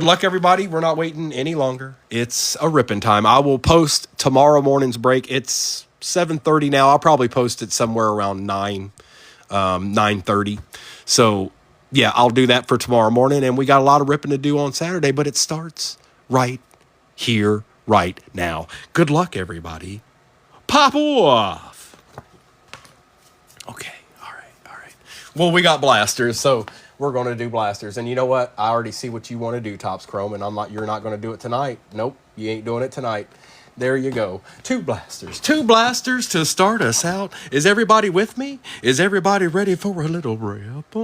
Good luck, everybody. We're not waiting any longer. It's a ripping time. I will post tomorrow morning's break. It's 7:30 now. I'll probably post it somewhere around 9:30. So, yeah, I'll do that for tomorrow morning. And we got a lot of ripping to do on Saturday, but it starts right here, right now. Good luck, everybody. Pop off. Okay. All right. All right. Well, we got blasters, so we're going to do blasters. And you know what? I already see what you want to do, Topps Chrome, and you're not going to do it tonight. Nope, you ain't doing it tonight. There you go. Two blasters. Two blasters to start us out. Is everybody with me? Is everybody ready for a little rip?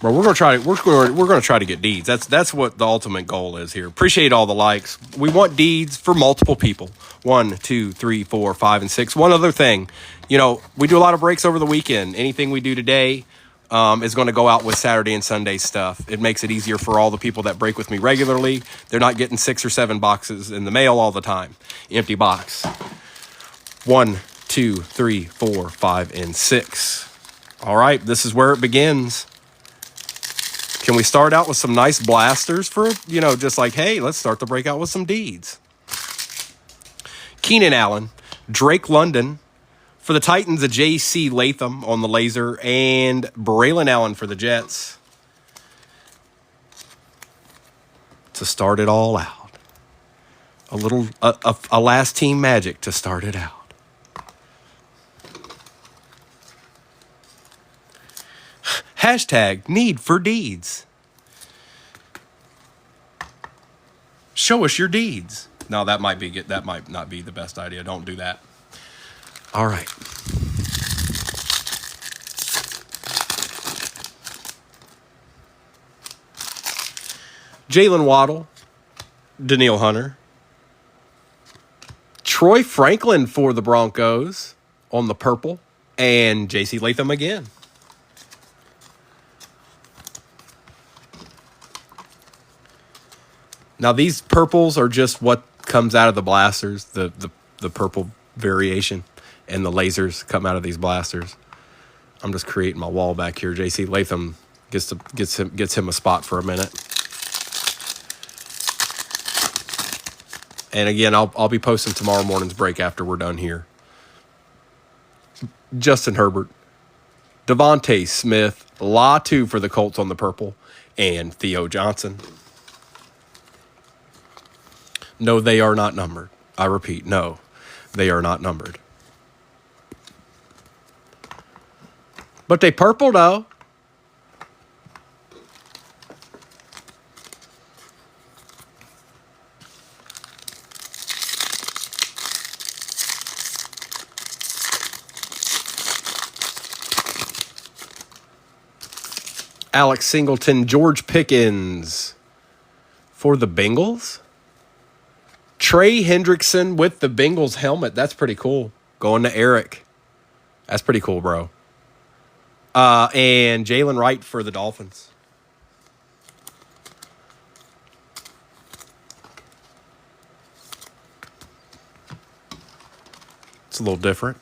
Bro, we're gonna try to get deeds. That's what the ultimate goal is here. Appreciate all the likes. We want deeds for multiple people. 1, 2, 3, 4, 5, and 6. One other thing, we do a lot of breaks over the weekend. Anything we do today is going to go out with Saturday and Sunday stuff. It makes it easier for all the people that break with me regularly. They're not getting 6 or 7 boxes in the mail all the time. Empty box. 1, 2, 3, 4, 5, and 6. All right, this is where it begins. Can we start out with some nice blasters for, just like, hey, let's start the breakout with some deeds. Keenan Allen, Drake London. For the Titans, a J.C. Latham on the laser, and Braylon Allen for the Jets. To start it all out. A last team magic to start it out. Hashtag need for deeds. Show us your deeds. No, that might not be the best idea. Don't do that. All right. Jalen Waddle, Daniil Hunter, Troy Franklin for the Broncos on the purple, and J.C. Latham again. Now, these purples are just what comes out of the blasters, the purple variation, and the lasers come out of these blasters. I'm just creating my wall back here. J.C. Latham gets him a spot for a minute. And again, I'll be posting tomorrow morning's break after we're done here. Justin Herbert, Devontae Smith, Latu for the Colts on the purple, and Theo Johnson. No, they are not numbered. I repeat, no, they are not numbered. But they purple, though. Alex Singleton, George Pickens for the Bengals. Trey Hendrickson with the Bengals helmet. That's pretty cool. Going to Eric. That's pretty cool, bro. And Jalen Wright for the Dolphins. It's a little different.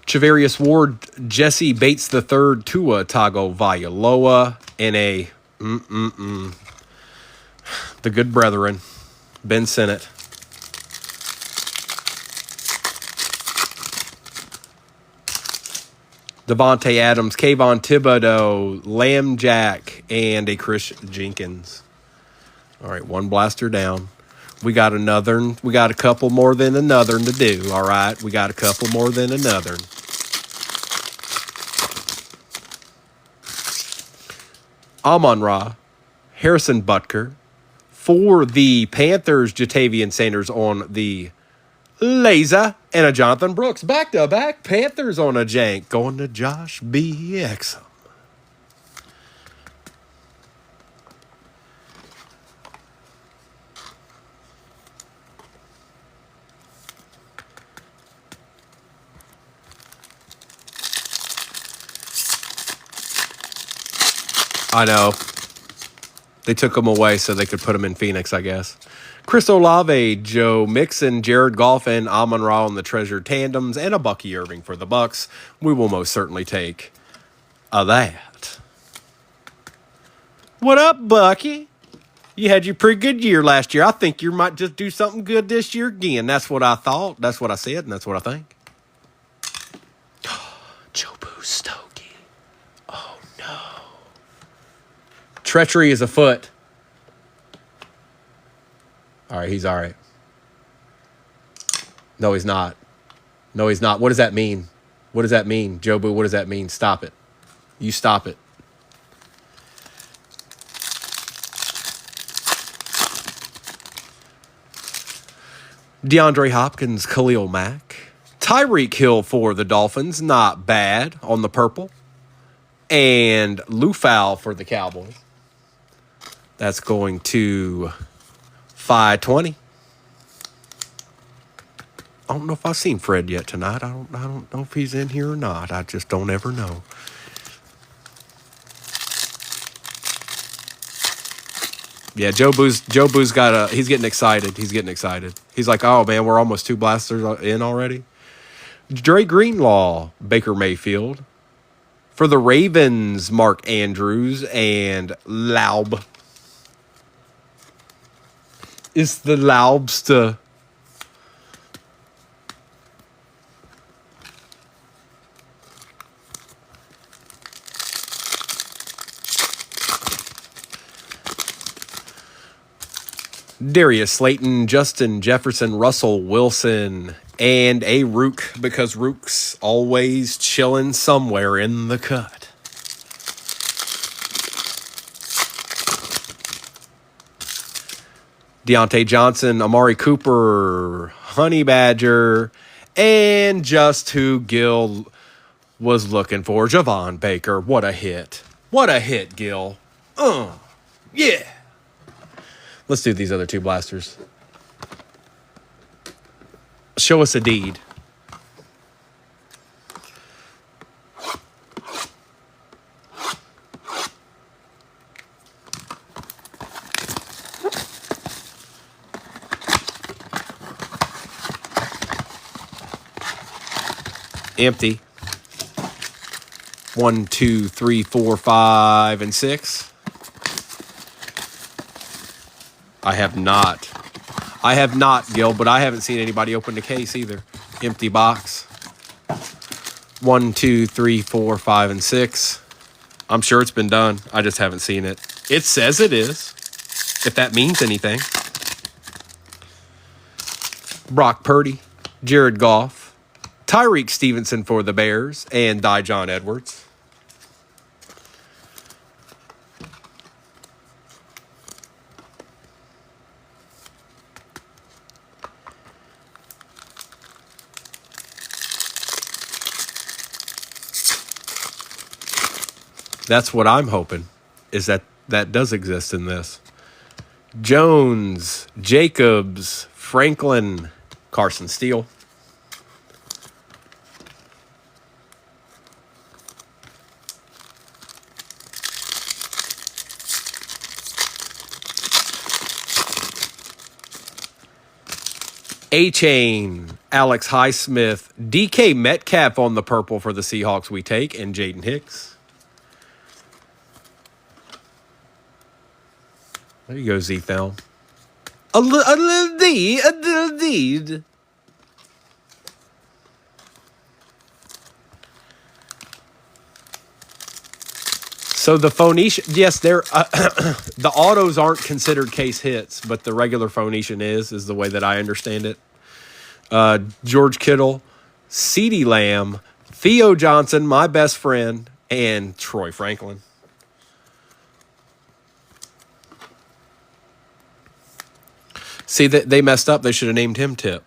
Javarius Ward, Jesse Bates III, Tua Tagovailoa, and the good brethren, Ben Sinnott. Devontae Adams, Kayvon Thibodeau, Lamb Jack, and a Chris Jenkins. All right, one blaster down. We got a couple more than another to do, all right? We got a couple more than another. Amon-Ra, Harrison Butker. For the Panthers, Jatavian Sanders on the laser, and a Jonathan Brooks. Back-to-back Panthers on a jank. Going to Josh B. Exum. I know. They took him away so they could put him in Phoenix, I guess. Chris Olave, Joe Mixon, Jared Goff, and Amon-Ra on the treasured tandems, and a Bucky Irving for the Bucks. We will most certainly take that. What up, Bucky? You had your pretty good year last year. I think you might just do something good this year again. That's what I thought. That's what I said, and that's what I think. Jobu Stokey. Oh, no. Treachery is afoot. All right, he's all right. No, he's not. No, he's not. What does that mean? What does that mean? Jobu, what does that mean? Stop it. You stop it. DeAndre Hopkins, Khalil Mack. Tyreek Hill for the Dolphins, not bad on the purple. And Lufau for the Cowboys. That's going to 520. I don't know if I've seen Fred yet tonight. I don't know if he's in here or not. I just don't ever know. Yeah, Jobu's got he's getting excited. He's getting excited. He's like, oh man, we're almost 2 blasters in already. Dre Greenlaw, Baker Mayfield. For the Ravens, Mark Andrews and Laub. Is the Laubster. Darius Slayton, Justin Jefferson, Russell Wilson, and a Rook, because Rook's always chilling somewhere in the cut. Deontay Johnson, Amari Cooper, Honey Badger, and just who Gil was looking for, Javon Baker. What a hit. What a hit, Gil. Yeah. Let's do these other 2 blasters. Show us a deed. Empty. 1, 2, 3, 4, 5, and 6. I have not, Gil, but I haven't seen anybody open the case either. Empty box. 1, 2, 3, 4, 5, and 6. I'm sure it's been done. I just haven't seen it. It says it is, if that means anything. Brock Purdy, Jared Goff, Tyreek Stevenson for the Bears, and Dijon Edwards. That's what I'm hoping, is that does exist in this. Jones, Jacobs, Franklin, Carson Steele. A-Chain, Alex Highsmith, DK Metcalf on the purple for the Seahawks we take, and Jaden Hicks. There you go, Z-Thelm. A little deed. So the Phoenician, yes, they're the autos aren't considered case hits, but the regular Phoenician is the way that I understand it. George Kittle, CeeDee Lamb, Theo Johnson, my best friend, and Troy Franklin. See, they messed up. They should have named him Tip.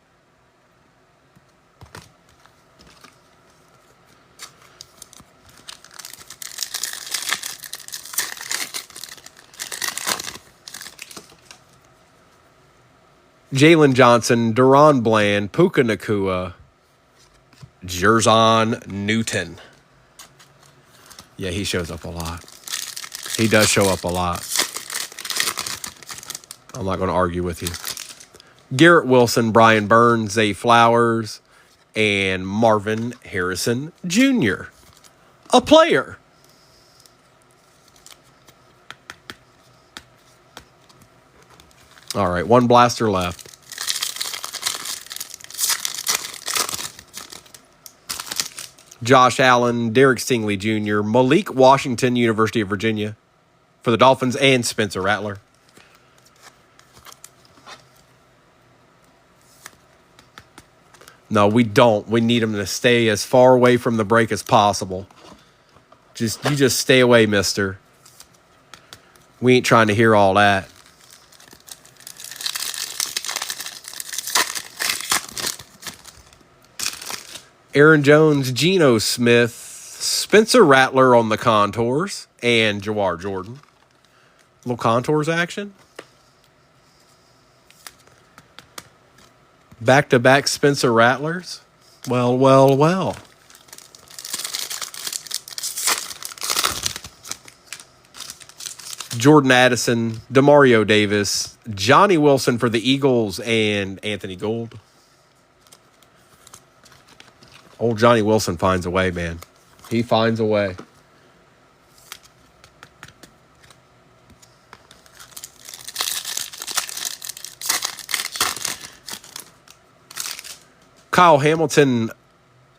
Jalen Johnson, Deron Bland, Puka Nacua, Jerzon Newton. Yeah, he shows up a lot. He does show up a lot. I'm not going to argue with you. Garrett Wilson, Brian Burns, Zay Flowers, and Marvin Harrison Jr. A player. All right, one blaster left. Josh Allen, Derek Stingley Jr., Malik Washington, University of Virginia, for the Dolphins, and Spencer Rattler. No, we don't. We need him to stay as far away from the break as possible. You just stay away, mister. We ain't trying to hear all that. Aaron Jones, Geno Smith, Spencer Rattler on the contours, and Jawar Jordan. Little contours action. Back-to-back Spencer Rattlers. Well, well, well. Jordan Addison, Demario Davis, Johnny Wilson for the Eagles, and Anthony Gould. Old Johnny Wilson finds a way, man. He finds a way. Kyle Hamilton,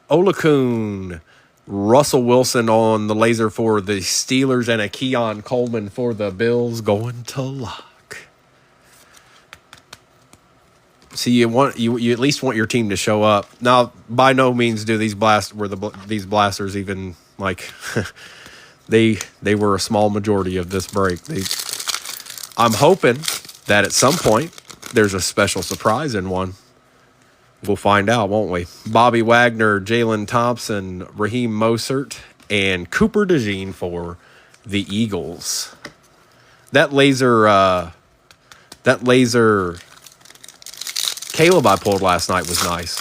Olakun, Russell Wilson on the laser for the Steelers, and a Keon Coleman for the Bills going to lock. See, you at least want your team to show up. Now, by no means do these blasters even like they were a small majority of this break. I'm hoping that at some point there's a special surprise in one. We'll find out, won't we? Bobby Wagner, Jalen Thompson, Raheem Mostert, and Cooper DeJean for the Eagles. That laser Caleb I pulled last night was nice.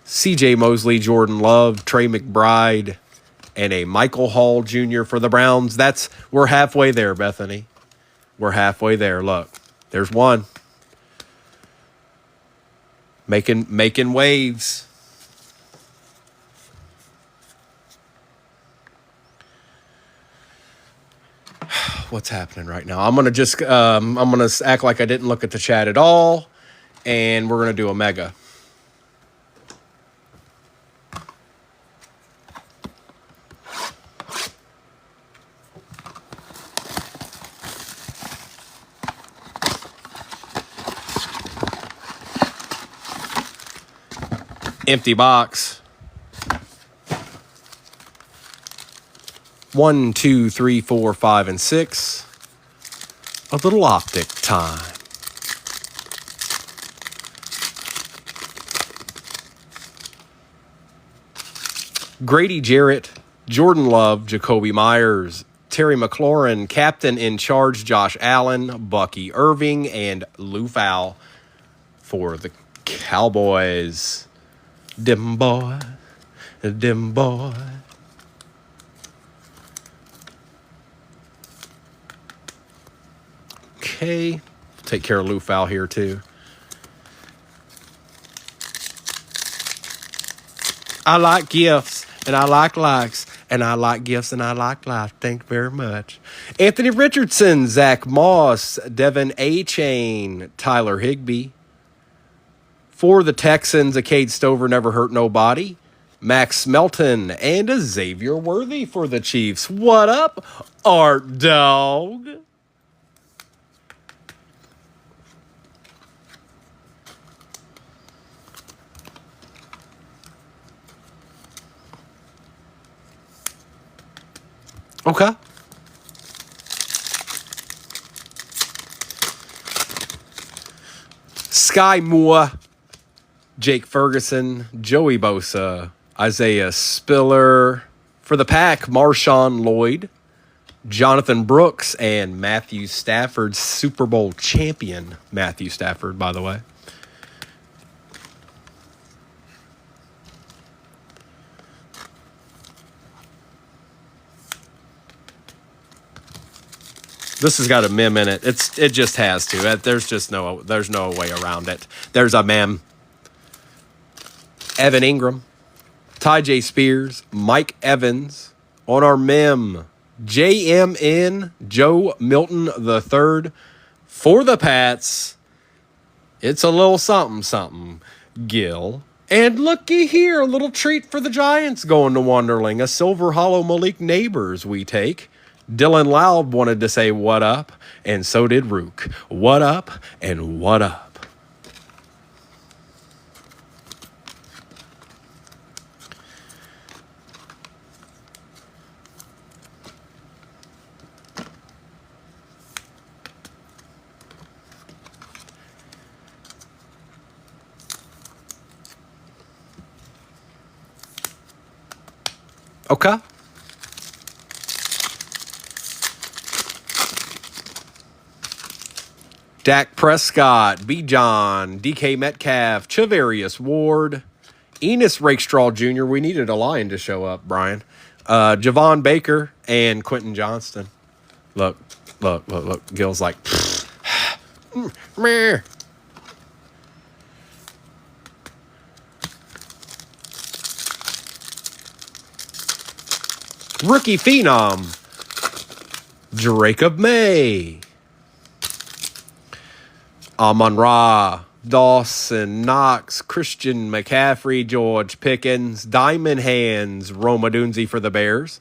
C.J. Mosley, Jordan Love, Trey McBride, and a Michael Hall Jr. for the Browns. We're halfway there, Bethany. We're halfway there. Look, there's one. Making waves. What's happening right now? I'm gonna act like I didn't look at the chat at all, and we're gonna do a mega. Empty box. 1, 2, 3, 4, 5, and 6. A little optic time. Grady Jarrett, Jordan Love, Jacoby Myers, Terry McLaurin, Captain in Charge, Josh Allen, Bucky Irving, and Lou Fowl for the Cowboys. Dim boy, dim boy. Okay, take care of Lou Fowl here too. I like gifts, and I like likes, and I like gifts, and I like life. Thank you very much. Anthony Richardson, Zach Moss, Devin A-Chain, Tyler Higbee. For the Texans, a Cade Stover, never hurt nobody. Max Melton, and a Xavier Worthy for the Chiefs. What up, Art Dog? Okay. Sky Moore, Jake Ferguson, Joey Bosa, Isaiah Spiller. For the Pack, Marshawn Lloyd, Jonathan Brooks, and Matthew Stafford, Super Bowl champion Matthew Stafford, by the way. This has got a mem in it. It just has to. There's no way around it. There's a mem. Evan Ingram, Ty J. Spears, Mike Evans. On our mem, JMN, Joe Milton III. For the Pats, it's a little something, something. Gil. And looky here, a little treat for the Giants going to Wonderling. A Silver Hollow Malik Neighbors we take. Dylan Loud wanted to say what up, and so did Rook. What up and what up? Okay. Dak Prescott, B. John, DK Metcalf, Chavarius Ward, Enos Rakestraw Jr. We needed a Lion to show up, Brian. Javon Baker and Quentin Johnston. Look. Gil's like, meh. Rookie Phenom, Jacob May. Amon-Ra, Dawson, Knox, Christian McCaffrey, George Pickens, Diamond Hands, Roma Dunze for the Bears,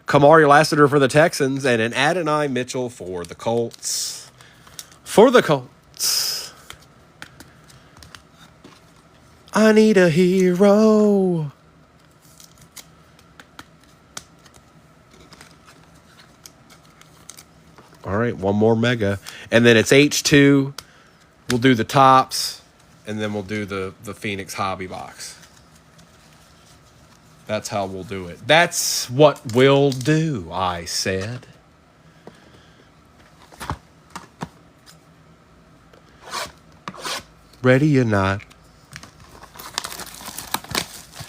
Kamari Lassiter for the Texans, and an Adonai Mitchell for the Colts. I need a hero. All right, one more mega. And then it's H2. We'll do the tops, and then we'll do the Phoenix Hobby Box. That's how we'll do it. That's what we'll do, I said. Ready or not,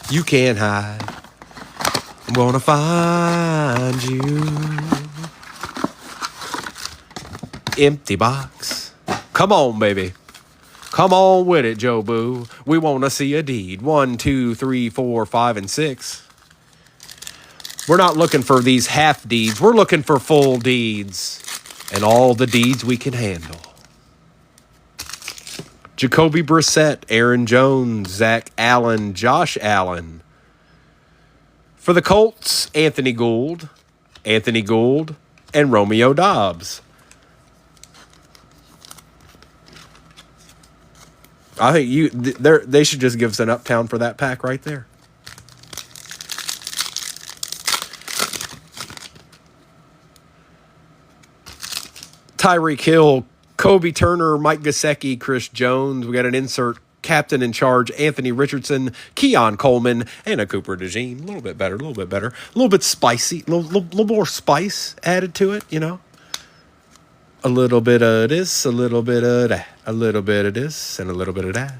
you can't hide. I'm gonna find you. Empty box. Come on, baby. Come on with it, Joe Boo. We want to see a deed. 1, 2, 3, 4, 5, and 6. We're not looking for these half deeds. We're looking for full deeds. And all the deeds we can handle. Jacoby Brissett, Aaron Jones, Zach Allen, Josh Allen. For the Colts, Anthony Gould, and Romeo Dobbs. I think they should just give us an Uptown for that pack right there. Tyreek Hill, Kobe Turner, Mike Gesicki, Chris Jones. We got an insert captain in charge, Anthony Richardson, Keon Coleman, and a Cooper DeJean. A little bit better. A little bit spicy. A little more spice added to it, you know. A little bit of this, a little bit of that. A little bit of this, and a little bit of that.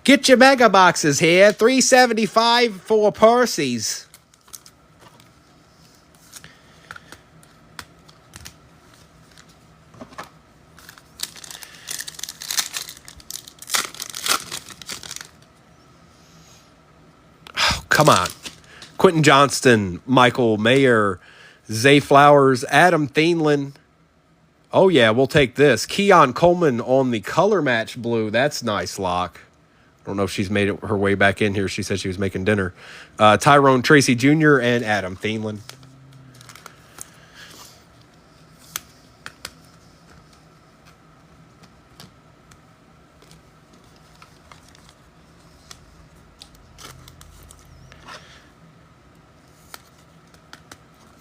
Get your mega boxes here. $3.75 for Percy's. Oh, come on. Quentin Johnston, Michael Mayer, Zay Flowers, Adam Thielen. Oh, yeah, we'll take this. Keon Coleman on the color match blue. That's nice, Lock. I don't know if she's made her way back in here. She said she was making dinner. Tyrone Tracy Jr. and Adam Thielen.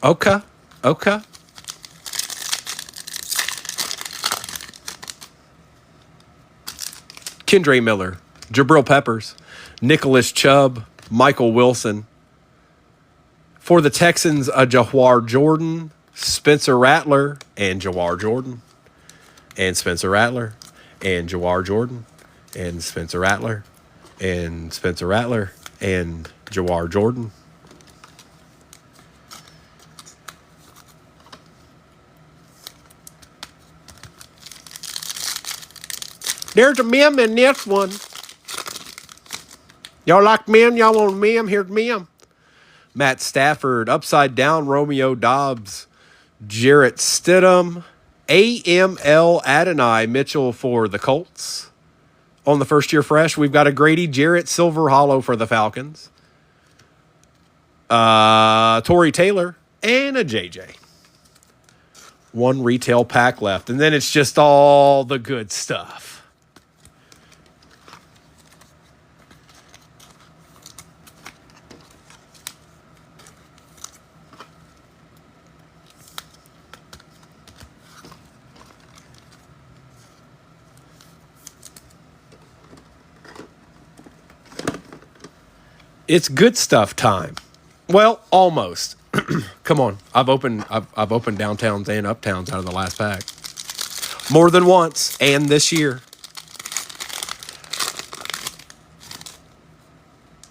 Okay. Kendre Miller, Jabril Peppers, Nicholas Chubb, Michael Wilson. For the Texans, a Jawhar Jordan, Spencer Rattler, and Jawhar Jordan. And Spencer Rattler, and Jawhar Jordan, and Spencer Rattler, and Spencer Rattler, and Jawhar Jordan. There's a mem in this one. Y'all like mem? Y'all want a mem? Here's mem. Matt Stafford, upside down Romeo Dobbs, Jarrett Stidham, AML Adonai Mitchell for the Colts. On the first year fresh, we've got a Grady Jarrett Silver Hollow for the Falcons. Torrey Taylor, and a JJ. One retail pack left, and then it's just all the good stuff. It's good stuff time. Well, almost. Come on, I've opened downtowns and uptowns out of the last pack more than once, and this year.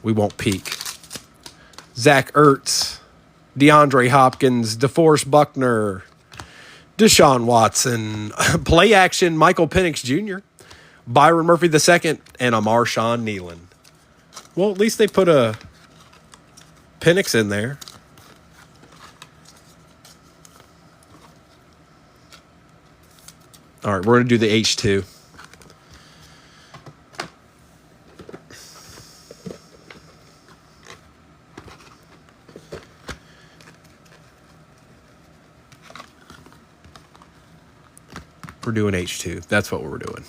We won't peek. Zach Ertz, DeAndre Hopkins, DeForest Buckner, Deshaun Watson, play action Michael Penix Jr., Byron Murphy II, and a Marshawn Nealon. Well, at least they put a Penix in there. All right, we're going to do the H2. We're doing H2. That's what we're doing.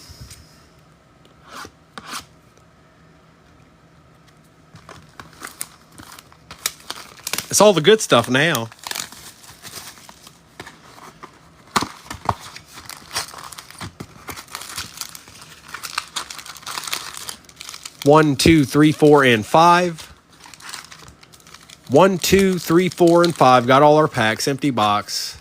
It's all the good stuff now. One, two, three, 4, and 5. 1, 2, 3, 4, and 5. Got all our packs. Empty box.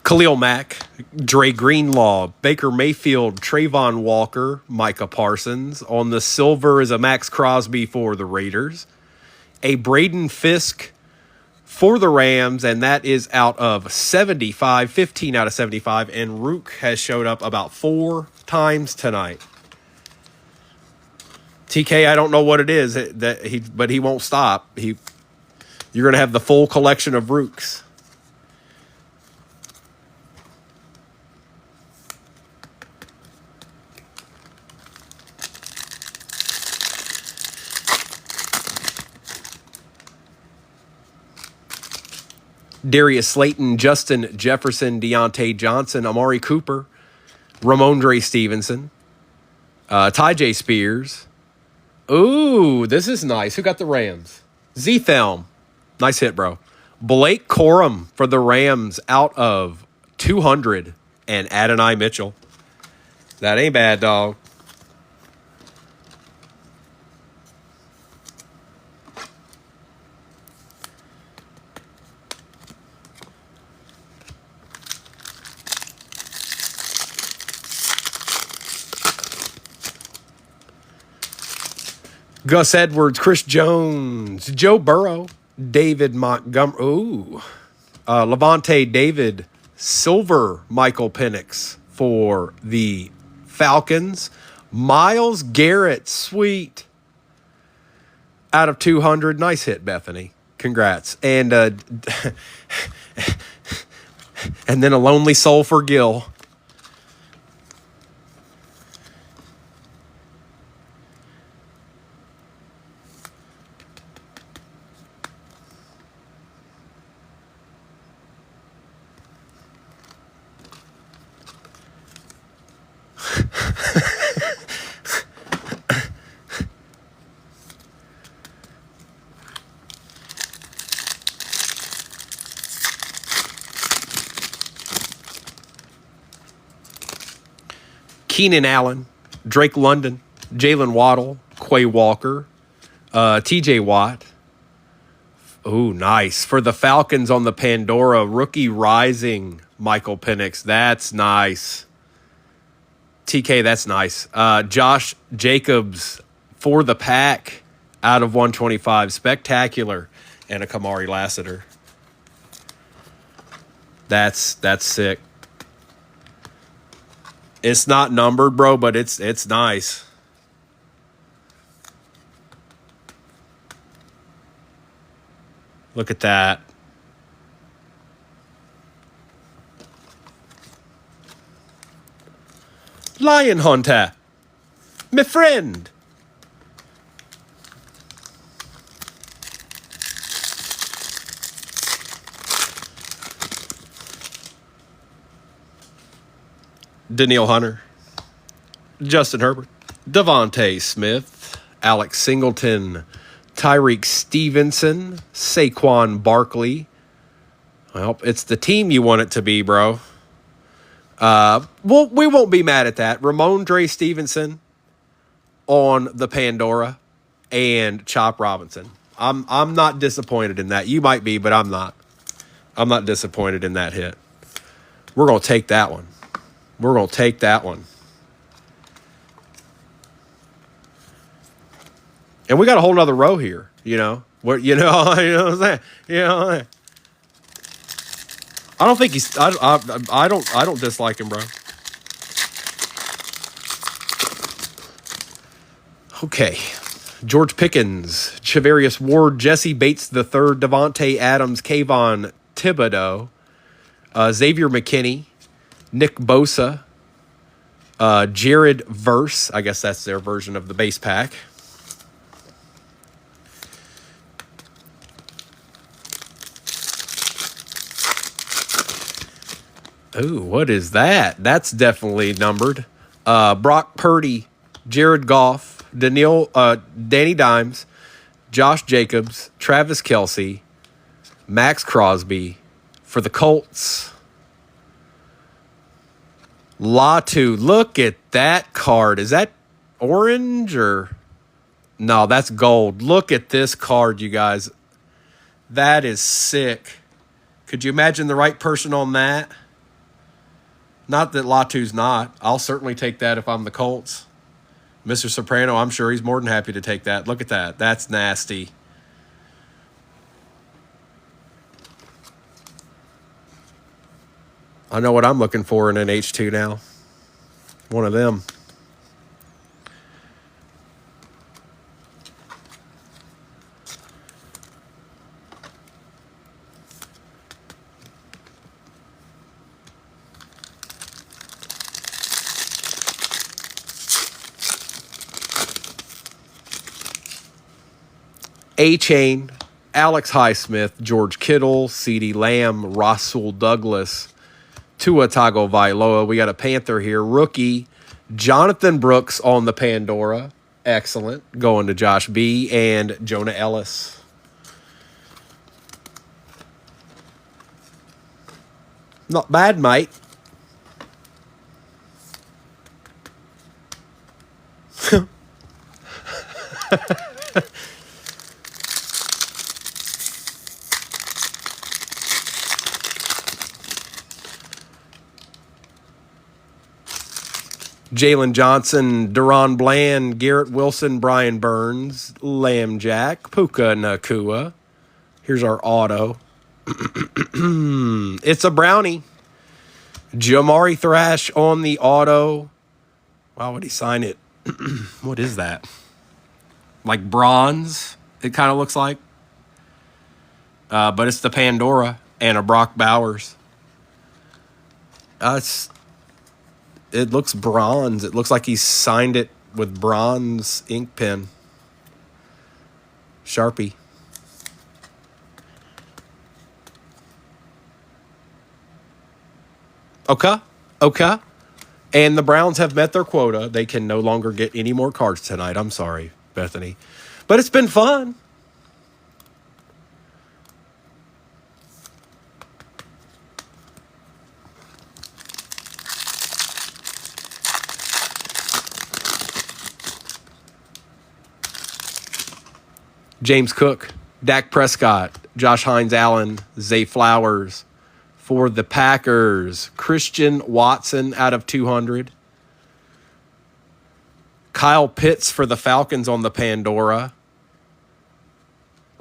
Khalil Mack, Dre Greenlaw, Baker Mayfield, Trayvon Walker, Micah Parsons. On the silver is a Max Crosby for the Raiders. A Braden Fisk for the Rams, and that is out of 75, 15 out of 75. And Rook has showed up about 4 times tonight. TK, I don't know what it is, but he won't stop. You're going to have the full collection of Rooks. Darius Slayton, Justin Jefferson, Deontay Johnson, Amari Cooper, Ramondre Stevenson, Tyjae Spears. Ooh, this is nice. Who got the Rams? Z-Thelm. Nice hit, bro. Blake Corum for the Rams out of 200, and Adonai Mitchell. That ain't bad, dog. Gus Edwards, Chris Jones, Joe Burrow, David Montgomery. Ooh. Levante David, silver Michael Penix for the Falcons. Myles Garrett, sweet. Out of 200. Nice hit, Bethany. Congrats. And and then a lonely soul for Gil. Keenan Allen, Drake London, Jalen Waddle, Quay Walker, TJ Watt. Ooh, nice. For the Falcons on the Pandora, rookie rising Michael Penix. That's nice. TK, that's nice. Josh Jacobs for the Pack. out of 125. Spectacular. And a Kamari Lassiter. That's sick. It's not numbered, bro, but it's nice. Look at that. Lion Hunter. My friend. Daniil Hunter. Justin Herbert. Devontae Smith. Alex Singleton. Tyreek Stevenson. Saquon Barkley. Well, it's the team you want it to be, bro. Well, we won't be mad at that. Ramondre Stevenson on the Pandora and Chop Robinson. I'm not disappointed in that. You might be, but I'm not. I'm not disappointed in that hit. We're going to take that one. We're going to take that one. And we got a whole nother row here, you know. Where you know what I'm saying? You know. I don't think he's. I don't dislike him, bro. Okay, George Pickens, Chavarius Ward, Jesse Bates III, Devontae Adams, Kayvon Thibodeau, Xavier McKinney, Nick Bosa, Jared Verse. I guess that's their version of the base pack. Ooh, what is that? That's definitely numbered. Brock Purdy, Jared Goff, Danny Dimes, Josh Jacobs, Travis Kelce, Max Crosby. For the Colts, Latu. Look at that card. Is that orange or... No, that's gold. Look at this card, you guys. That is sick. Could you imagine the right person on that? Not that Latu's not. I'll certainly take that if I'm the Colts. Mr. Soprano, I'm sure he's more than happy to take that. Look at that. That's nasty. I know what I'm looking for in an H2 now. One of them. A-Chain, Alex Highsmith, George Kittle, CeeDee Lamb, Rasul Douglas, Tua Tagovailoa. We got a Panther here. Rookie, Jonathan Brooks on the Pandora. Excellent. Going to Josh B. and Jonah Ellis. Not bad, mate. Jalen Johnson, Deron Bland, Garrett Wilson, Brian Burns, Lamb Jack, Puka Nakua. Here's our auto. It's a brownie. Jamari Thrash on the auto. Why would he sign it? What is that? Like bronze, it kind of looks like. But it's the Pandora and a Brock Bowers. It looks bronze. It looks like he signed it with bronze ink pen. Sharpie. Okay. And the Browns have met their quota. They can no longer get any more cards tonight. I'm sorry, Bethany. But it's been fun. James Cook, Dak Prescott, Josh Hines-Allen, Zay Flowers. For the Packers, Christian Watson out of 200. Kyle Pitts for the Falcons on the Pandora.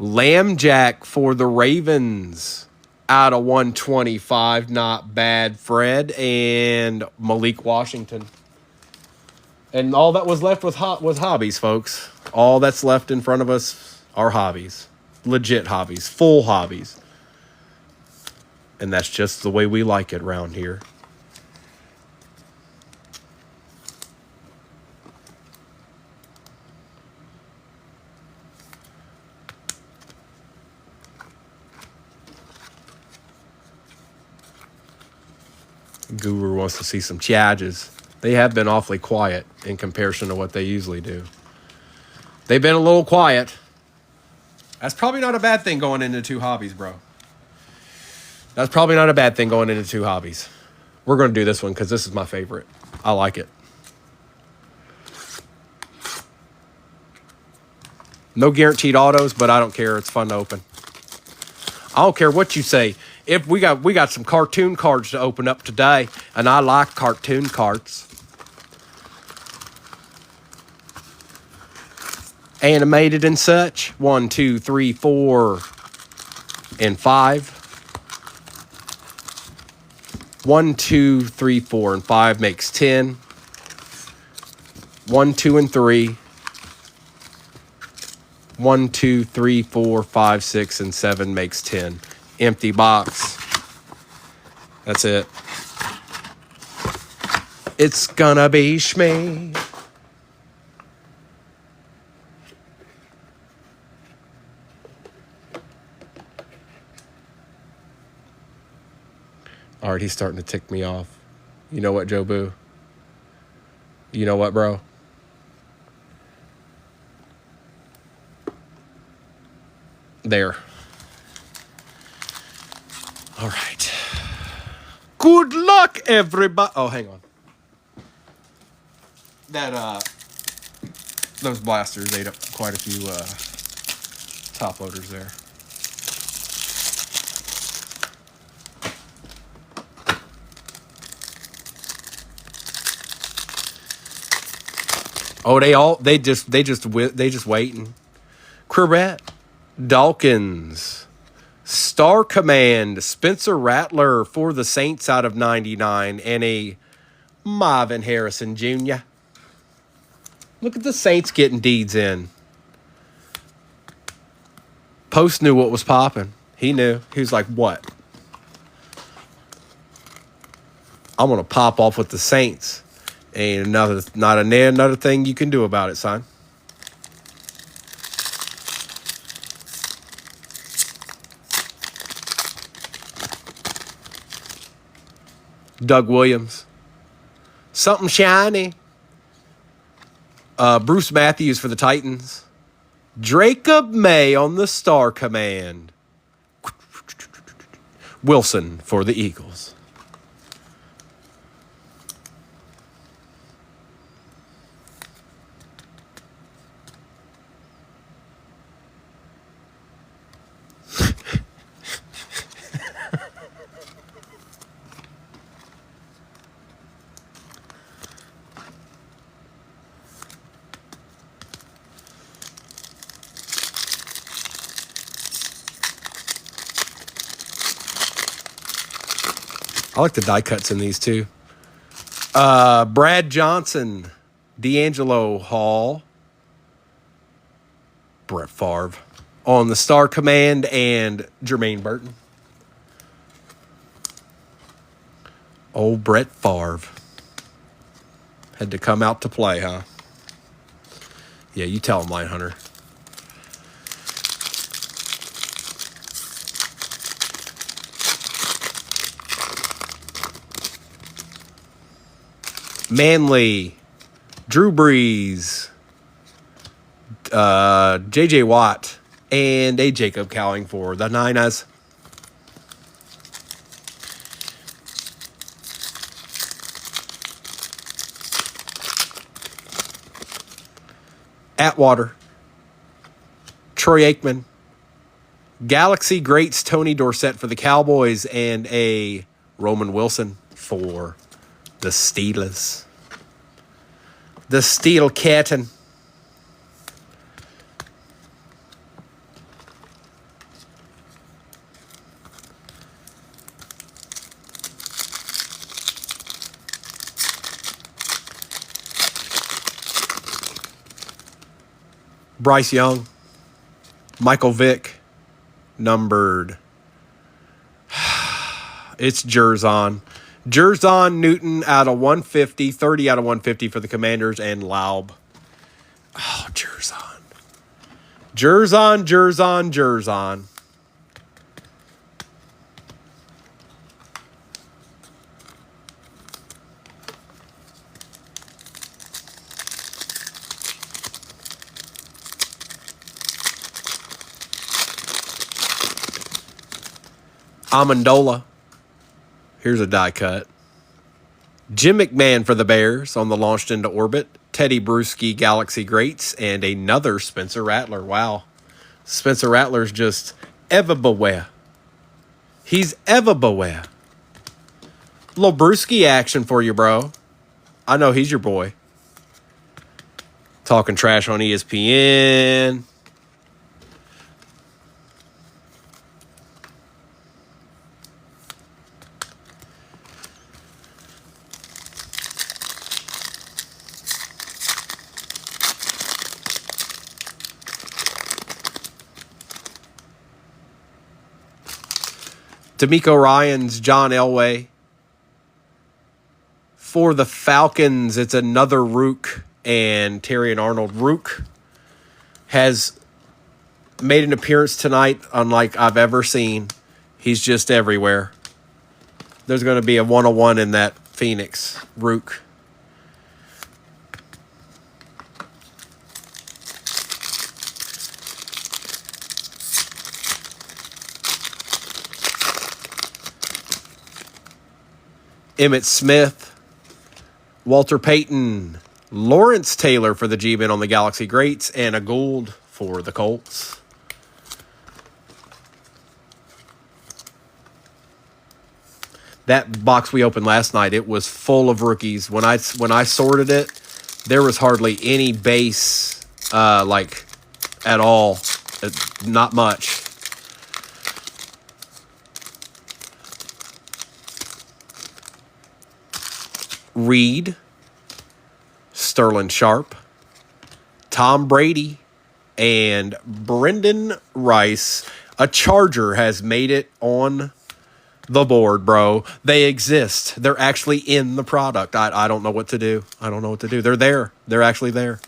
Lamb Jack for the Ravens out of 125. Not bad, Fred. And Malik Washington. And all that was left was hobbies, folks. All that's left in front of us are hobbies. Legit hobbies. Full hobbies. And that's just the way we like it around here. Guru wants to see some charges. They have been awfully quiet in comparison to what they usually do. They've been a little quiet. That's probably not a bad thing going into two hobbies, bro. That's probably not a bad thing going into two hobbies. We're going to do this one because this is my favorite. I like it. No guaranteed autos, but I don't care. It's fun to open. I don't care what you say. If we got some cartoon cards to open up today, and I like cartoon cards. Animated and such. 1, 2, 3, 4, and 5. 1, 2, 3, 4, and 5 makes 10. 1, 2, and 3. 1, 2, 3, 4, 5, 6, and 7 makes 10. Empty box. That's it. It's gonna be Shmee. All right, he's starting to tick me off. You know what, Joe Boo? You know what, bro? There. All right. Good luck, everybody. Oh, hang on. Those blasters ate up quite a few top loaders there. Oh, they just waiting. Corvette, Dawkins, Star Command, Spencer Rattler for the Saints out of 99, and a Marvin Harrison Jr. Look at the Saints getting deeds in. Post knew what was popping. He knew. He was like, what? I'm going to pop off with the Saints. Ain't another thing you can do about it, son. Doug Williams. Something shiny. Bruce Matthews for the Titans. Jacob May on the Star Command. Wilson for the Eagles. I like the die cuts in these too. Brad Johnson, D'Angelo Hall, Brett Favre on the Star Command, and Jermaine Burton. Old Brett Favre had to come out to play, huh? Yeah, you tell him, Line Hunter. Manley, Drew Brees, J.J. Watt, and a Jacob Cowing for the Niners. Atwater, Troy Aikman, Galaxy Greats Tony Dorsett for the Cowboys, and a Roman Wilson for the Steelers. The Steel Kitten. Bryce Young, Michael Vick, numbered. It's Jerzon. Jerzon Newton out of 150, 30 out of 150 for the Commanders, and Laub. Oh, Jerzon. Jerzon. Amendola. Here's a die cut. Jim McMahon for the Bears on the launched into orbit. Teddy Bruschi, Galaxy Greats, and another Spencer Rattler. Wow. Spencer Rattler's just everywhere. He's everywhere. Little Bruschi action for you, bro. I know he's your boy. Talking trash on ESPN. D'Amico Ryans, John Elway. For the Falcons, it's another Rook and Terry and Arnold. Rook has made an appearance tonight unlike I've ever seen. He's just everywhere. There's going to be a 101 in that Phoenix. Rook. Emmitt Smith, Walter Payton, Lawrence Taylor for the G-Men on the Galaxy Greats, and a Gould for the Colts. That box we opened last night, it was full of rookies. When I sorted it, there was hardly any base like at all. Not much. Reed, Sterling Sharp, Tom Brady, and Brendan Rice. A Charger has made it on the board, bro. They exist. They're actually in the product. I don't know what to do. They're there. They're actually there.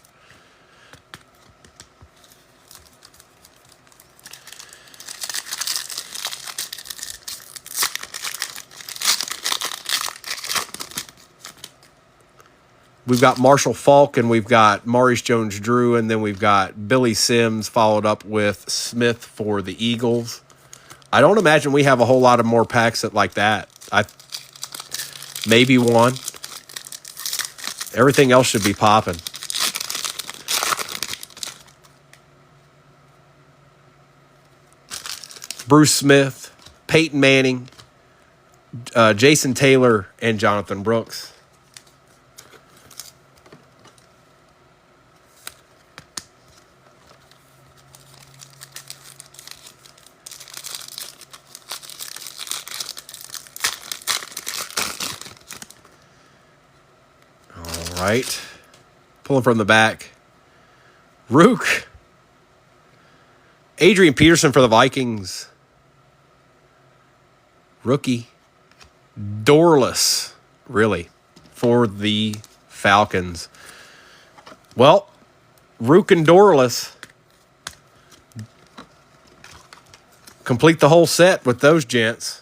We've got Marshall Faulk, and we've got Maurice Jones-Drew, and then we've got Billy Sims followed up with Smith for the Eagles. I don't imagine we have a whole lot of more packs like that. Maybe one. Everything else should be popping. Bruce Smith, Peyton Manning, Jason Taylor, and Jonathan Brooks. Right. Pulling from the back. Rook. Adrian Peterson for the Vikings. Rookie. Dorless, really, for the Falcons. Well, Rook and Dorless complete the whole set with those gents.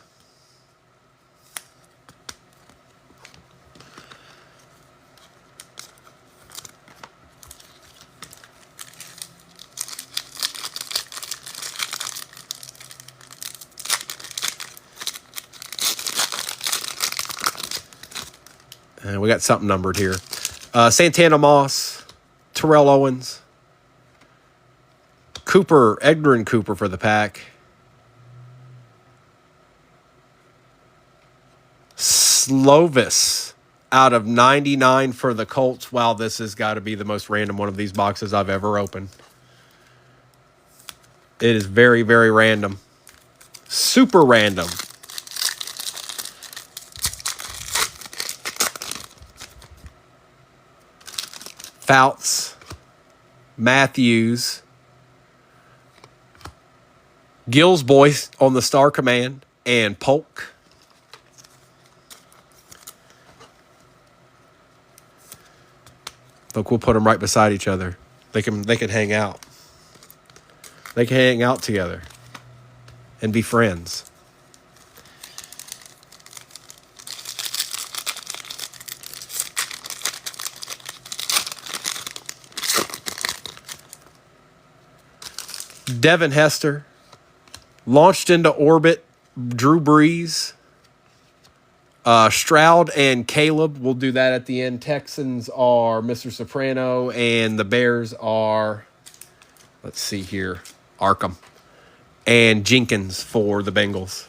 And we got something numbered here. Santana Moss, Terrell Owens, Cooper, Edgar Cooper for the Pack. Slovis out of 99 for the Colts. Wow, this has got to be the most random one of these boxes I've ever opened. It is very, very random. Super random. Fouts, Matthews, Gill's Boyce on the Star Command, and Polk. Look, we'll put them right beside each other. They can hang out. They can hang out together and be friends. Devin Hester, launched into orbit, Drew Brees. Stroud and Caleb, we'll do that at the end. Texans are Mr. Soprano, and the Bears are, let's see here, Arkham. And Jenkins for the Bengals.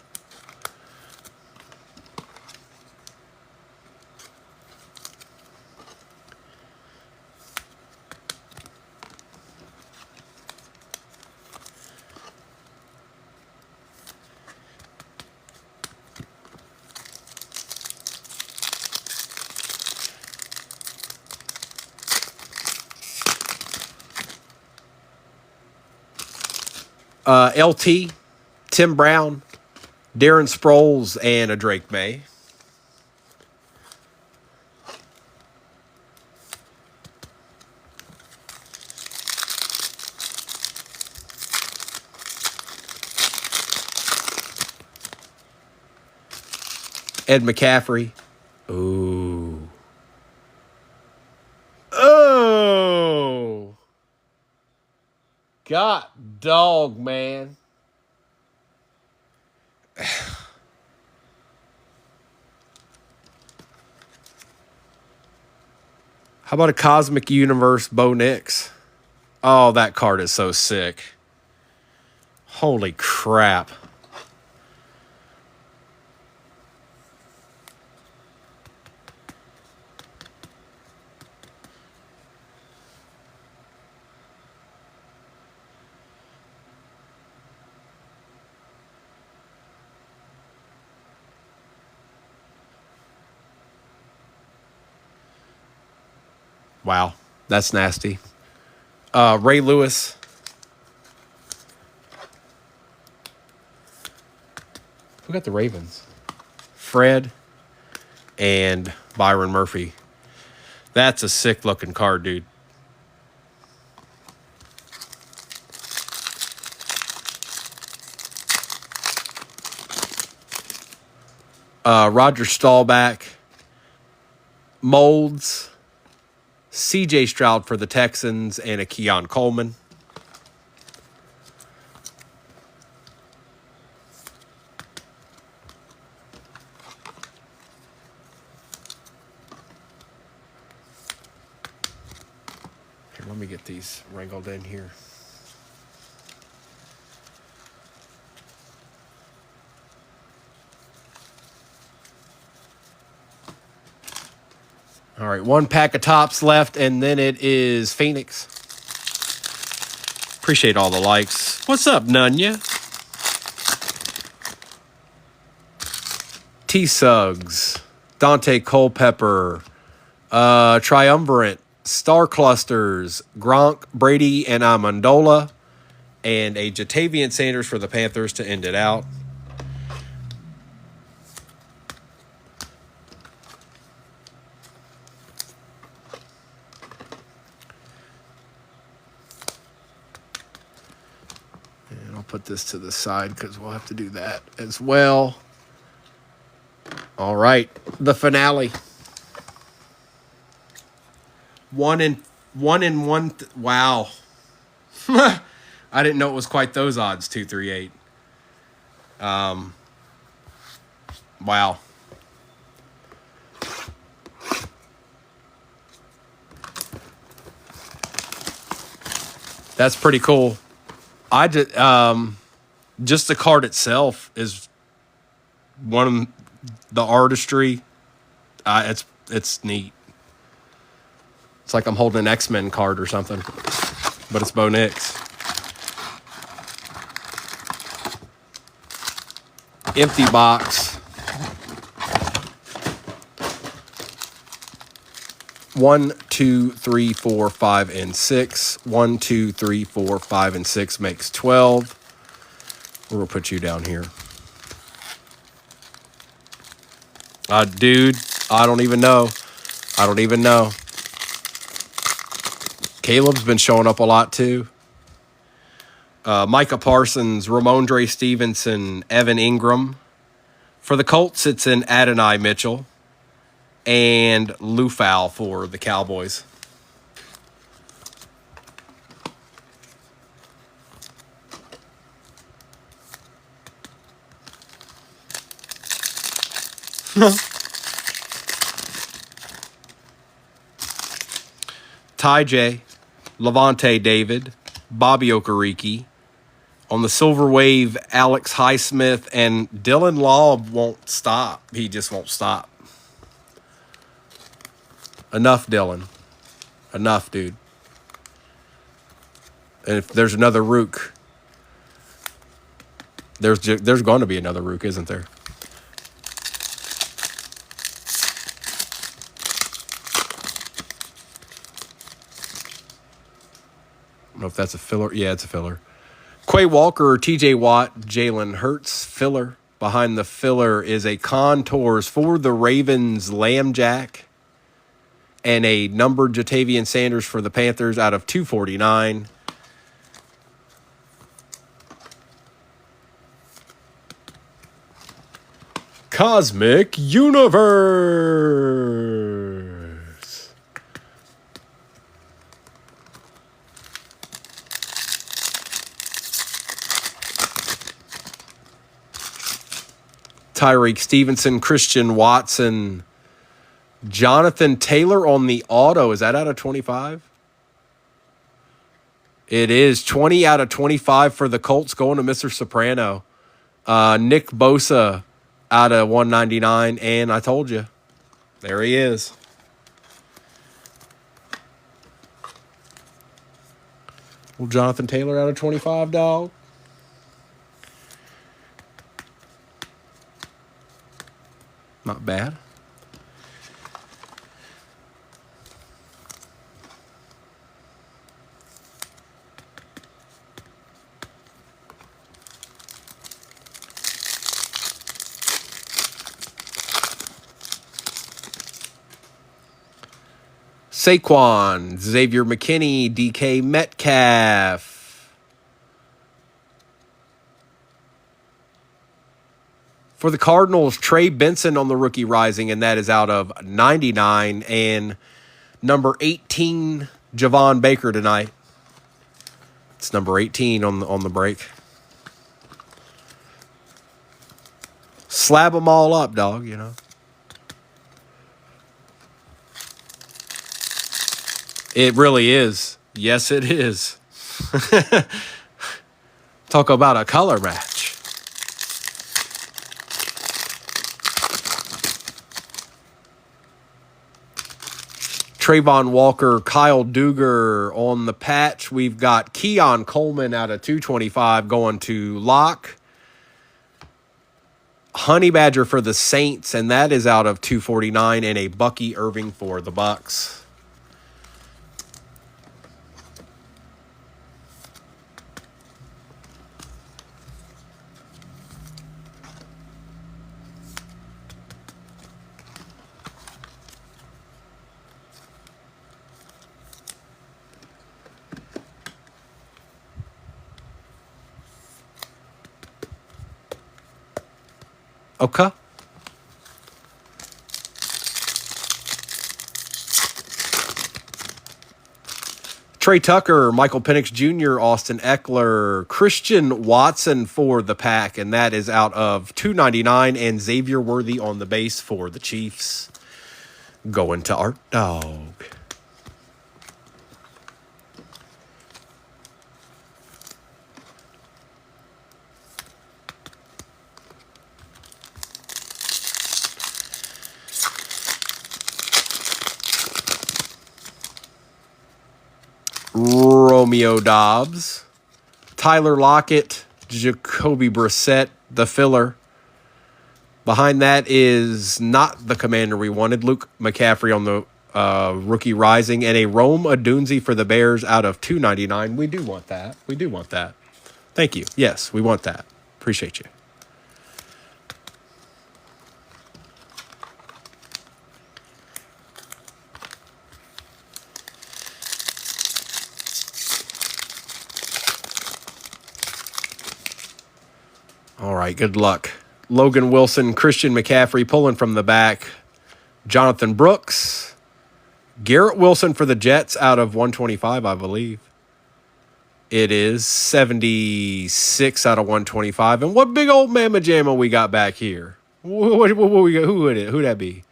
LT, Tim Brown, Darren Sproles, and a Drake May. Ed McCaffrey. Ooh. Oh. God dog, man. How about a Cosmic Universe Bo Nix? Oh, that card is so sick. Holy crap. Wow, that's nasty. Ray Lewis. Who got the Ravens? Fred and Byron Murphy. That's a sick-looking card, dude. Roger Staubach. Molds. C.J. Stroud for the Texans, and a Keon Coleman. Here, let me get these wrangled in here. All right, one pack of tops left, and then it is Phoenix. Appreciate all the likes. What's up, Nunya? T-Suggs, Dante Culpepper, Triumvirate, Star Clusters, Gronk, Brady, and Amendola, and a Jatavian Sanders for the Panthers to end it out. Put this to the side because we'll have to do that as well. All right, the finale. One and one. Wow. I didn't know it was quite those odds. 238. Wow. That's pretty cool. I just the card itself is one of the artistry. It's neat. It's like I'm holding an X-Men card or something, but it's Bo Nix. Empty box. 2, 3, 4, 5, and 6. 1, 2, 3, 4, 5, and 6 makes 12. We're going to put you down here. Dude, I don't even know. I don't even know. Caleb's been showing up a lot too. Micah Parsons, Ramondre Stevenson, Evan Ingram. For the Colts, it's an Adonai Mitchell and Lufau for the Cowboys. Ty J, Levante David, Bobby Okereke. On the Silver Wave, Alex Highsmith, and Dylan Law won't stop. He just won't stop. Enough, Dylan. Enough, dude. And if there's another Rook, there's going to be another Rook, isn't there? I don't know if that's a filler. Yeah, it's a filler. Quay Walker, TJ Watt, Jalen Hurts, filler. Behind the filler is a Contours for the Ravens, Lamb Jack, and a numbered Jatavian Sanders for the Panthers out of 249. Cosmic Universe. Tyreek Stevenson, Christian Watson, Jonathan Taylor on the auto. Is that out of 25? It is 20 out of 25 for the Colts going to Mr. Soprano. Nick Bosa out of 199, and I told you, there he is. Well, Jonathan Taylor out of 25, dog. Not bad. Saquon, Xavier McKinney, DK Metcalf. For the Cardinals, Trey Benson on the rookie rising, and that is out of 99. And number 18, Javon Baker tonight. It's number 18 on the break. Slab them all up, dog, you know. It really is. Yes, it is. Talk about a color match. Trayvon Walker, Kyle Duggar on the patch. We've got Keon Coleman out of 225 going to Locke. Honey Badger for the Saints, and that is out of 249, and a Bucky Irving for the Bucks. Okay. Trey Tucker, Michael Penix Jr., Austin Eckler, Christian Watson for the Pack, and that is out of 299, and Xavier Worthy on the base for the Chiefs. Going to Art Dog. Romeo Dobbs, Tyler Lockett, Jacoby Brissett, the filler. Behind that is not the commander we wanted, Luke McCaffrey on the Rookie Rising, and a Rome Odunze for the Bears out of 299. We do want that. We do want that. Thank you. Yes, we want that. Appreciate you. All right, good luck. Logan Wilson, Christian McCaffrey pulling from the back. Jonathan Brooks. Garrett Wilson for the Jets out of 125, I believe. It is 76 out of 125. And what big old mamma jamma we got back here? What we got? Who would it? Who'd that be?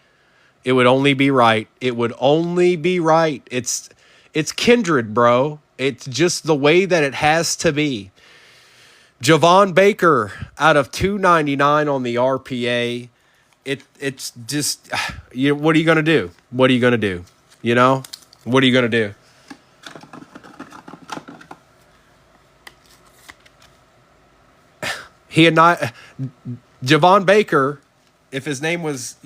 It would only be right. It would only be right. It's kindred, bro. It's just the way that it has to be. Javon Baker out of 299 on the RPA. It's just, what are you going to do? What are you going to do? You know? What are you going to do? Javon Baker, if his name was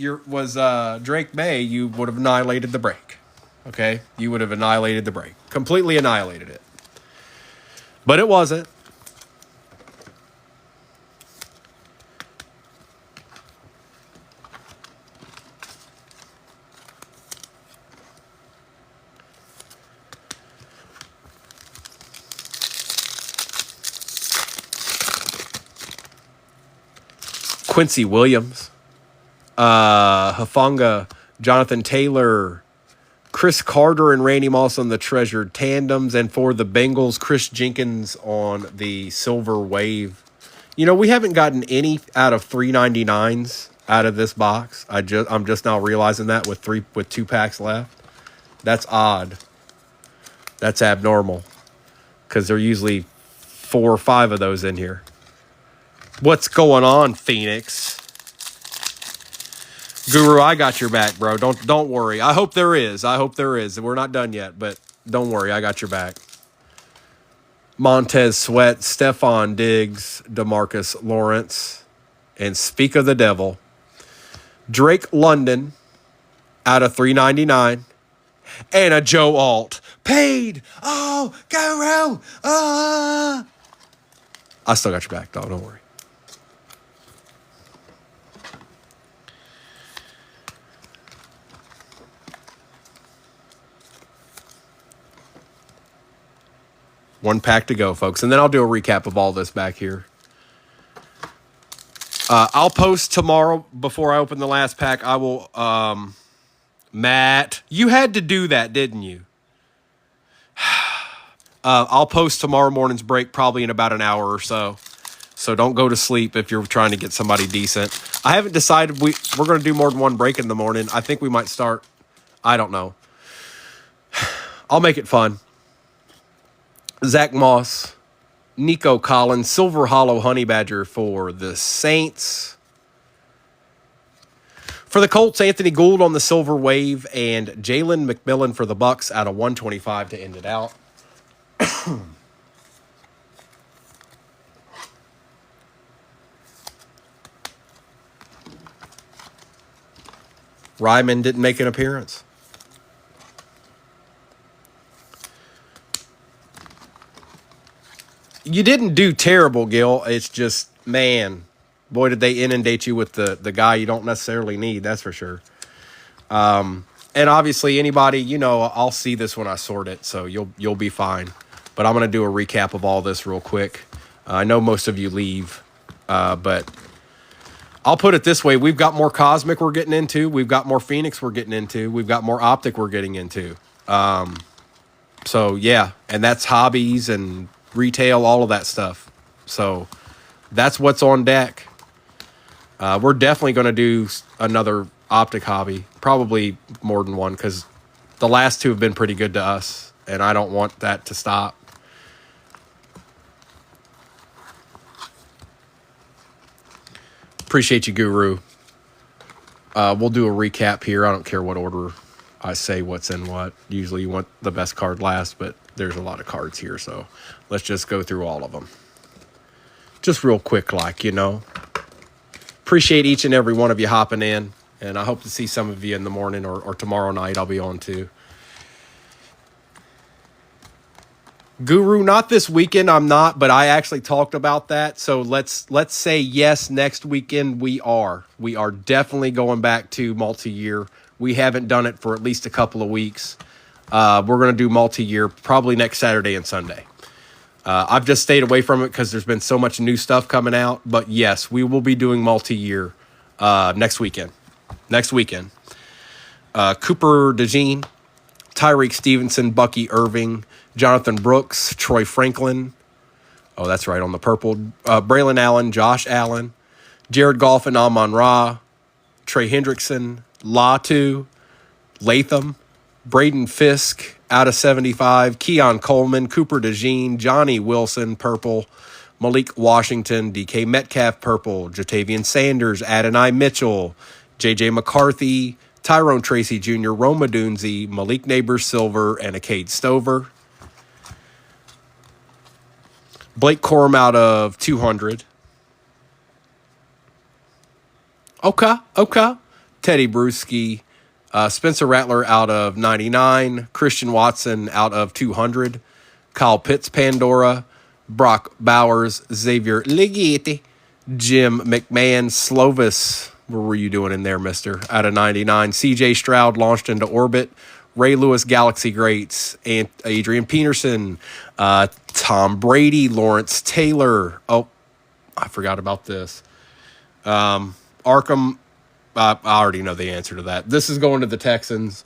Drake May, you would have annihilated the break. Okay? You would have annihilated the break. Completely annihilated it. But it wasn't. Quincy Williams, Hufanga, Jonathan Taylor, Chris Carter and Randy Moss on the treasured tandems, and for the Bengals, Chris Jenkins on the silver wave. You know, we haven't gotten any out of 399s out of this box. I'm just now realizing that with 2 packs left. That's odd. That's abnormal because there are usually 4 or 5 of those in here. What's going on, Phoenix? Guru, I got your back, bro. Don't worry. I hope there is. We're not done yet, but don't worry. I got your back. Montez Sweat, Stephon Diggs, DeMarcus Lawrence, and speak of the devil, Drake London out of 399, and a Joe Alt. Paid. Oh, Guru. I still got your back, dog. Don't worry. One pack to go, folks. And then I'll do a recap of all this back here. I'll post tomorrow before I open the last pack. I will... Matt, you had to do that, didn't you? I'll post tomorrow morning's break probably in about an hour or so. So don't go to sleep if you're trying to get somebody decent. I haven't decided we're going to do more than one break in the morning. I think we might start... I don't know. I'll make it fun. Zach Moss, Nico Collins, Silver Hollow Honey Badger for the Saints. For the Colts, Anthony Gould on the Silver Wave and Jalen McMillan for the Bucks out of 125 to end it out. Ryman didn't make an appearance. You didn't do terrible, Gil. It's just, man, boy, did they inundate you with the guy you don't necessarily need. That's for sure. And obviously, anybody, you know, I'll see this when I sort it, so you'll be fine. But I'm going to do a recap of all this real quick. I know most of you leave, but I'll put it this way. We've got more Cosmic we're getting into. We've got more Phoenix we're getting into. We've got more Optic we're getting into. So, yeah, and that's hobbies and retail, all of that stuff. So that's what's on deck. We're definitely going to do another Optic hobby, probably more than one, because the last 2 have been pretty good to us, and I don't want that to stop. Appreciate you, Guru. We'll do a recap here. I don't care what order I say what's in what. Usually you want the best card last, but there's a lot of cards here, so let's just go through all of them. Just real quick, like, you know. Appreciate each and every one of you hopping in And I hope to see some of you in the morning or tomorrow night. I'll be on too. Guru, not this weekend. I'm not, but I actually talked about that. So let's say yes, next weekend we are. We are definitely going back to multi-year. We haven't done it for at least a couple of weeks. We're going to do multi-year probably next Saturday and Sunday. I've just stayed away from it because there's been so much new stuff coming out. But yes, we will be doing multi-year next weekend. Cooper DeJean, Tyreek Stevenson, Bucky Irving, Jonathan Brooks, Troy Franklin. Oh, that's right, on the purple. Braylon Allen, Josh Allen, Jared Goff and Amon-Ra, Trey Hendrickson, Latu, Latham, Braden Fisk out of 75, Keon Coleman, Cooper DeJean, Johnny Wilson, purple, Malik Washington, DK Metcalf, purple, Jatavian Sanders, Adonai Mitchell, J.J. McCarthy, Tyrone Tracy Jr., Roma Dunze, Malik Neighbors, silver, and Acade Stover. Blake Corum out of 200. Okay. Teddy Bruschi. Spencer Rattler out of 99. Christian Watson out of 200. Kyle Pitts, Pandora. Brock Bowers, Xavier Leggetti. Jim McMahon, Slovis. What were you doing in there, mister? Out of 99. CJ Stroud launched into orbit. Ray Lewis, Galaxy Greats, and Adrian Peterson, Tom Brady, Lawrence Taylor. Oh, I forgot about this. Arkham, I already know the answer to that. This is going to the Texans,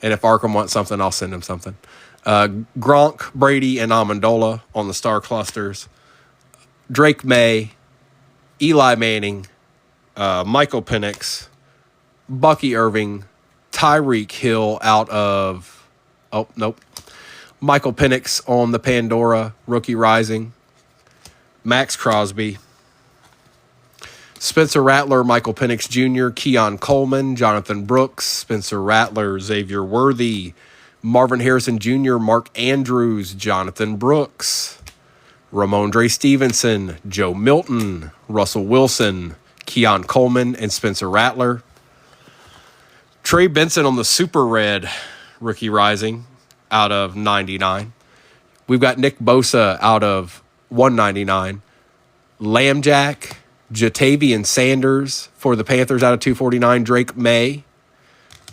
and if Arkham wants something, I'll send him something. Gronk, Brady, and Amendola on the star clusters. Drake May, Eli Manning, Michael Penix, Bucky Irving, Tyreek Hill out of, Michael Penix on the Pandora, rookie rising. Max Crosby. Spencer Rattler, Michael Penix Jr., Keon Coleman, Jonathan Brooks, Spencer Rattler, Xavier Worthy, Marvin Harrison Jr., Mark Andrews, Jonathan Brooks, Ramondre Stevenson, Joe Milton, Russell Wilson, Keon Coleman, and Spencer Rattler. Trey Benson on the Super Red, rookie rising, out of 99. We've got Nick Bosa out of 199. Lambjack, Jatavian Sanders for the Panthers out of 249. Drake May,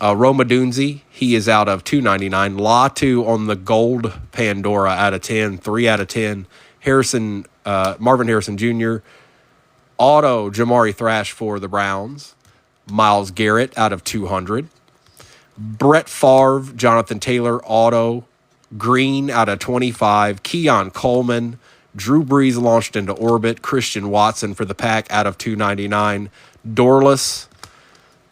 Roma Dunze, he is out of 299. Latu on the gold Pandora out of 10, 3 out of 10. Marvin Harrison Jr. Auto Jamari Thrash for the Browns. Myles Garrett out of 200. Brett Favre, Jonathan Taylor, auto. Green out of 25. Keon Coleman. Drew Brees launched into orbit. Christian Watson for the Pack out of 299. Dorless,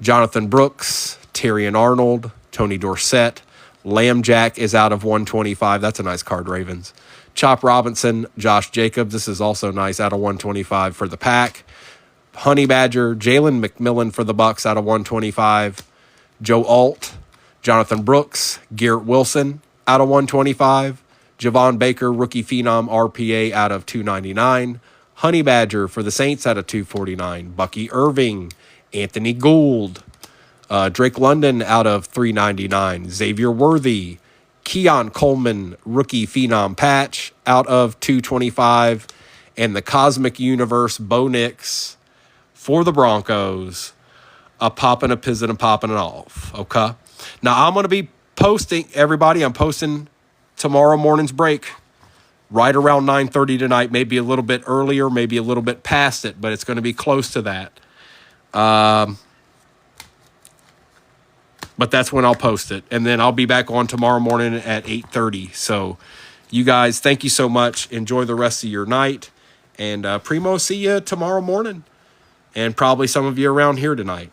Jonathan Brooks, Terrion Arnold, Tony Dorsett. Lambjack is out of 125. That's a nice card, Ravens. Chop Robinson, Josh Jacobs. This is also nice out of 125 for the Pack. Honey Badger, Jalen McMillan for the Bucks out of 125. Joe Alt, Jonathan Brooks, Garrett Wilson out of 125. Javon Baker, rookie phenom RPA out of 299. Honey Badger for the Saints out of 249. Bucky Irving, Anthony Gould, Drake London out of 399. Xavier Worthy, Keon Coleman, rookie phenom patch out of 225. And the Cosmic Universe Bo Nix for the Broncos, a popping, a pizzing, and popping it off. Okay. Now I'm going to be posting, everybody. I'm posting tomorrow morning's break right around 9:30 tonight. Maybe a little bit earlier, maybe a little bit past it, but it's going to be close to that. But that's when I'll post it, and then I'll be back on tomorrow morning at 8:30. So, you guys, thank you so much. Enjoy the rest of your night, and Primo, see you tomorrow morning. And probably some of you around here tonight.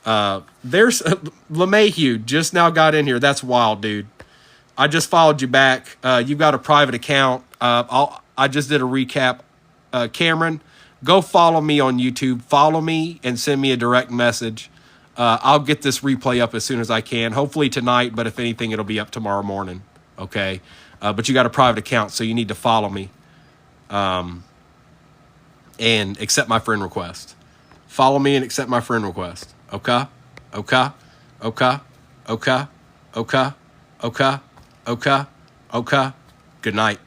There's LeMahieu just now got in here. That's wild, dude. I just followed you back. You've got a private account. I just did a recap. Cameron, go follow me on YouTube. Follow me and send me a direct message. I'll get this replay up as soon as I can. Hopefully tonight, but if anything, it'll be up tomorrow morning. Okay? But you got a private account, so you need to follow me and accept my friend request. Follow me and accept my friend request. Okay? Okay. Okay. Okay. Okay. Okay. Okay. Okay. Good night.